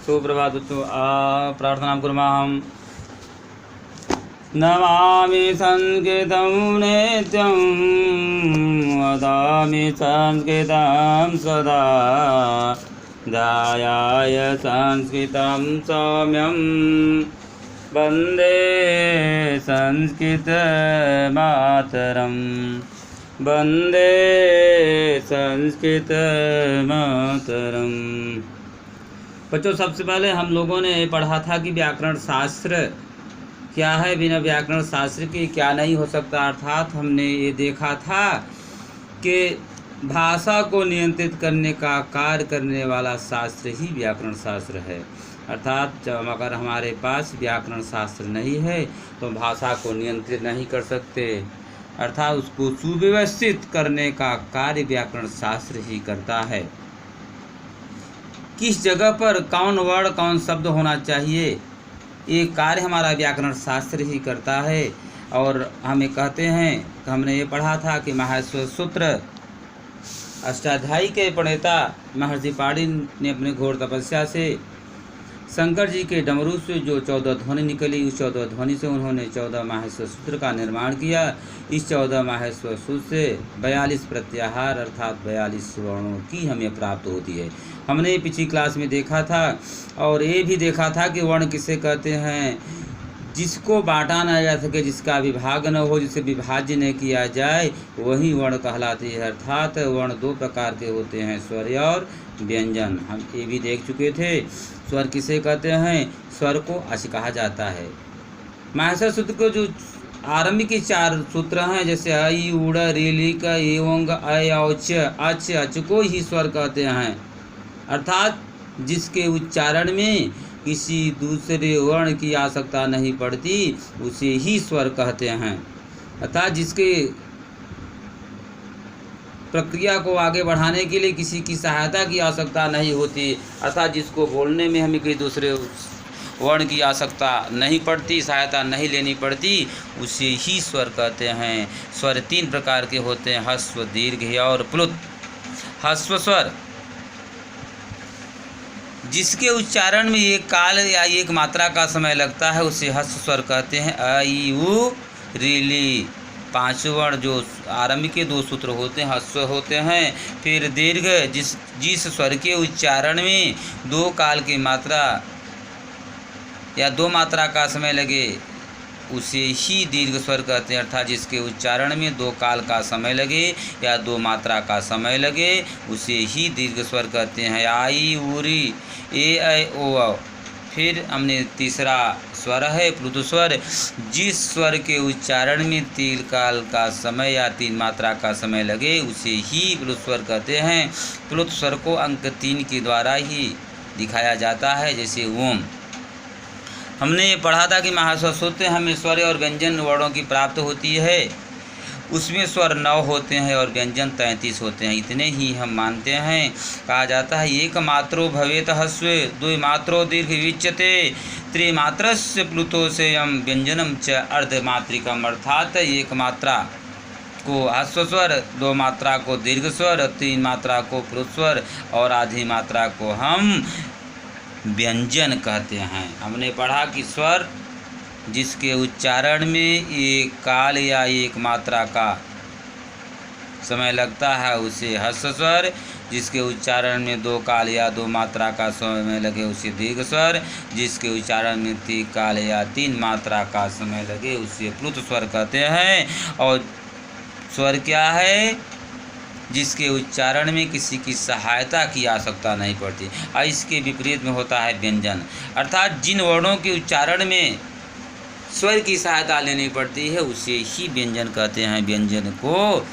सुप्रभातस्तु। प्रार्थनां कुर्मः। नमामि संस्कृतं नित्यं वदामि संस्कृतं सदा। ध्यायाय संस्कृतं सौम्यं वन्दे संस्कृतमातरं। वन्दे संस्कृतमातरं। बच्चों, सबसे पहले हम लोगों ने पढ़ा था कि व्याकरण शास्त्र क्या है, बिना व्याकरण शास्त्र के क्या नहीं हो सकता। अर्थात हमने ये देखा था कि भाषा को नियंत्रित करने का कार्य करने वाला शास्त्र ही व्याकरण शास्त्र है। अर्थात जब अगर हमारे पास व्याकरण शास्त्र नहीं है तो भाषा को नियंत्रित नहीं कर सकते। अर्थात उसको सुव्यवस्थित करने का कार्य व्याकरण शास्त्र ही करता है। किस जगह पर कौन वर्ण कौन शब्द होना चाहिए, ये कार्य हमारा व्याकरण शास्त्र ही करता है। और हमें कहते हैं, हमने ये पढ़ा था कि माहेश्वर सूत्र अष्टाध्यायी के प्रणेता महर्षि पाणिनि ने अपने घोर तपस्या से शंकर जी के डमरू से जो 14 ध्वनि निकली, उस 14 ध्वनि से उन्होंने 14 माहेश्वर सूत्र का निर्माण किया। इस 14 माहेश्वर सूत्र से 42 प्रत्याहार अर्थात 42 वर्णों की हमें प्राप्त होती है। हमने पिछली क्लास में देखा था और ये भी देखा था कि वर्ण किसे कहते हैं, जिसको बांटा न जा सके, जिसका विभाग न हो, जिसे विभाज्य न किया जाए, वही वर्ण कहलाती है। अर्थात वर्ण 2 प्रकार के होते हैं, स्वर और व्यंजन। हम ये भी देख चुके थे। स्वर किसे कहते हैं, स्वर को अच कहा जाता है। माहेश्वर सूत्र को जो आरंभिक 4 सूत्र हैं, जैसे अ उड़ रे ली क ए ओंग अ औच अच, अच को ही स्वर कहते हैं। अर्थात जिसके उच्चारण में किसी दूसरे वर्ण की आवश्यकता नहीं पड़ती, उसे ही स्वर कहते हैं। अर्थात जिसके प्रक्रिया को आगे बढ़ाने के लिए किसी की सहायता की आवश्यकता नहीं होती, अर्थात जिसको बोलने में हमें किसी दूसरे वर्ण की आवश्यकता नहीं पड़ती, सहायता नहीं लेनी पड़ती, उसे ही स्वर कहते हैं। स्वर 3 प्रकार के होते हैं, ह्रस्व, दीर्घ और प्लुत। ह्रस्व स्वर जिसके उच्चारण में एक काल या एक मात्रा का समय लगता है, उसे ह्रस्व स्वर कहते हैं। अ ई उ री ली 5 वर्ण जो आरंभिक के 2 सूत्र होते हैं, ह्रस्व होते हैं। फिर दीर्घ जिस स्वर के उच्चारण में 2 काल की मात्रा या 2 मात्रा का समय लगे, उसे ही दीर्घ स्वर कहते हैं। अर्थात जिसके उच्चारण में 2 काल का समय लगे या 2 मात्रा का समय लगे, उसे ही दीर्घ स्वर कहते हैं। आई उरी ए ऐ ओ औ। फिर हमने तीसरा स्वर है प्लुत स्वर। जिस स्वर के उच्चारण में 3 काल का समय या 3 मात्रा का समय लगे, उसे ही प्लुत स्वर कहते हैं। प्लुत स्वर को अंक 3 के द्वारा ही दिखाया जाता है, जैसे ओम। हमने ये पढ़ा था कि माहेश्वर सूत्र हमें स्वर और व्यंजन वर्णों की प्राप्त होती है। उसमें स्वर 9 होते हैं और व्यंजन 33 होते हैं। इतने ही हम मानते हैं। कहा जाता है एक मात्रो भवेत ह्रस्व, 2 मात्रो दीर्घ विच्यते, त्रिमात्रस्य प्लुतो से व्यंजनम च अर्धमात्रिकम। अर्थात 1 मात्रा को ह्रस्व स्वर, 2 मात्रा को दीर्घ स्वर, 3 मात्रा को प्लुत स्वर और आधी मात्रा को हम व्यंजन कहते हैं। हमने पढ़ा कि स्वर जिसके उच्चारण में एक काल या 1 मात्रा का समय लगता है, उसे ह्रस्व स्वर। जिसके उच्चारण में 2 काल या 2 मात्रा का समय लगे, उसे दीर्घ स्वर। जिसके उच्चारण में 3 काल या 3 मात्रा का समय लगे, उसे प्लुत स्वर कहते हैं। और स्वर क्या है, जिसके उच्चारण में किसी की सहायता की आवश्यकता नहीं पड़ती। और इसके विपरीत में होता है व्यंजन। अर्थात जिन वर्णों के उच्चारण में स्वर की सहायता लेनी पड़ती है, उसे ही व्यंजन कहते हैं। व्यंजन को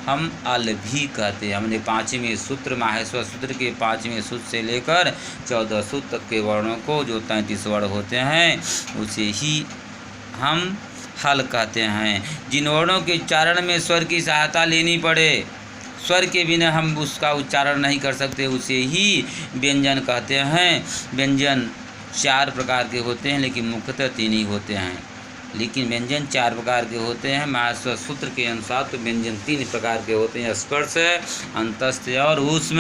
हम अल भी कहते हैं। हमने 5वें सूत्र माहेश्वर सूत्र के 5वें सूत्र से लेकर 14 सूत्र तक के वर्णों को, जो 33 वर्ण होते हैं, उसे ही हम हल कहते हैं। जिन वर्णों के उच्चारण में स्वर की सहायता लेनी पड़े, स्वर के बिना हम उसका उच्चारण नहीं कर सकते, उसे ही व्यंजन कहते हैं। व्यंजन 4 प्रकार के होते हैं, लेकिन मुख्यतः 3 ही होते हैं। लेकिन व्यंजन 4 प्रकार के होते हैं। माहेश्वर सूत्र के अनुसार तो व्यंजन 3 प्रकार के होते हैं, स्पर्श, अंतस्थ और ऊष्म।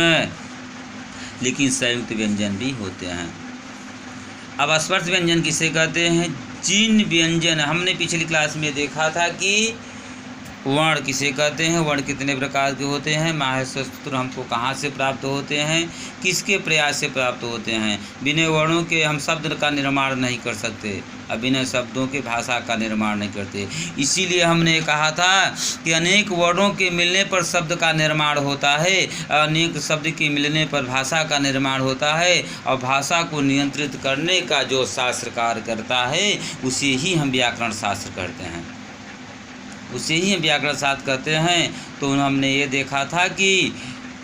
लेकिन संयुक्त व्यंजन भी होते हैं। अब स्पर्श व्यंजन किसे कहते हैं? जिन व्यंजन, हमने पिछली क्लास में देखा था कि वर्ण किसे कहते हैं, वर्ण कितने प्रकार के होते हैं, माहेश्वर सूत्र हमको कहाँ से प्राप्त होते हैं, किसके प्रयास से प्राप्त होते हैं। बिना वर्णों के हम शब्द का निर्माण नहीं कर सकते, और बिना शब्दों के भाषा का निर्माण नहीं करते। इसीलिए हमने कहा था कि अनेक वर्णों के मिलने पर शब्द का निर्माण होता है, अनेक शब्द के मिलने पर भाषा का निर्माण होता है, और भाषा को नियंत्रित करने का जो शास्त्रकार करता है उसे ही हम व्याकरण शास्त्र करते हैं, उसे ही हम व्याकरण शास्त्र कहते हैं। तो हमने ये देखा था कि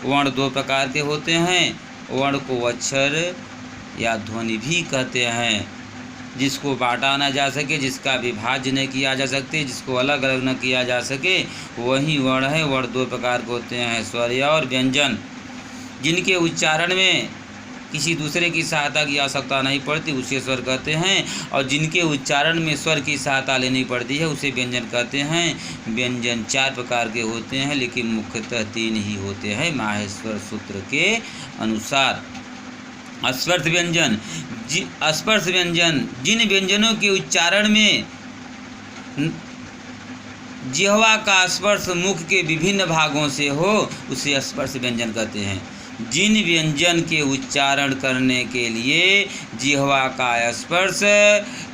वर्ण दो प्रकार के होते हैं। वर्ण को अक्षर या ध्वनि भी कहते हैं, जिसको बांटा ना जा सके, जिसका विभाज्य नहीं किया जा सकते, जिसको अलग अलग न किया जा सके, वही वर्ण है। वर्ण दो प्रकार के होते हैं, स्वर और व्यंजन, जिनके उच्चारण में किसी दूसरे की सहायता की आवश्यकता नहीं पड़ती उसे स्वर कहते हैं, और जिनके उच्चारण में स्वर की सहायता लेनी पड़ती है उसे व्यंजन कहते हैं। व्यंजन 4 प्रकार के होते हैं, लेकिन मुख्यतः 3 ही होते हैं माहेश्वर सूत्र के अनुसार। स्पर्श व्यंजन, स्पर्श व्यंजन जिन व्यंजनों के उच्चारण में जिह्वा का स्पर्श मुख के विभिन्न भागों से हो उसे स्पर्श व्यंजन कहते हैं। जिन व्यंजन के उच्चारण करने के लिए जिह्वा का स्पर्श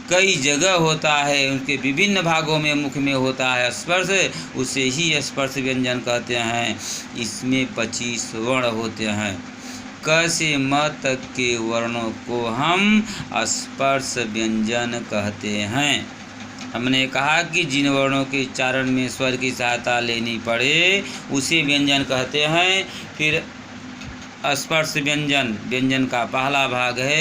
कई जगह होता है, उनके विभिन्न भागों में मुख में होता है स्पर्श, उसे ही स्पर्श व्यंजन कहते हैं। इसमें 25 वर्ण होते हैं। क से म तक के वर्णों को हम स्पर्श व्यंजन कहते हैं। हमने कहा कि जिन वर्णों के उच्चारण में स्वर की सहायता लेनी पड़े उसे व्यंजन कहते हैं। फिर स्पर्श व्यंजन, व्यंजन का पहला भाग है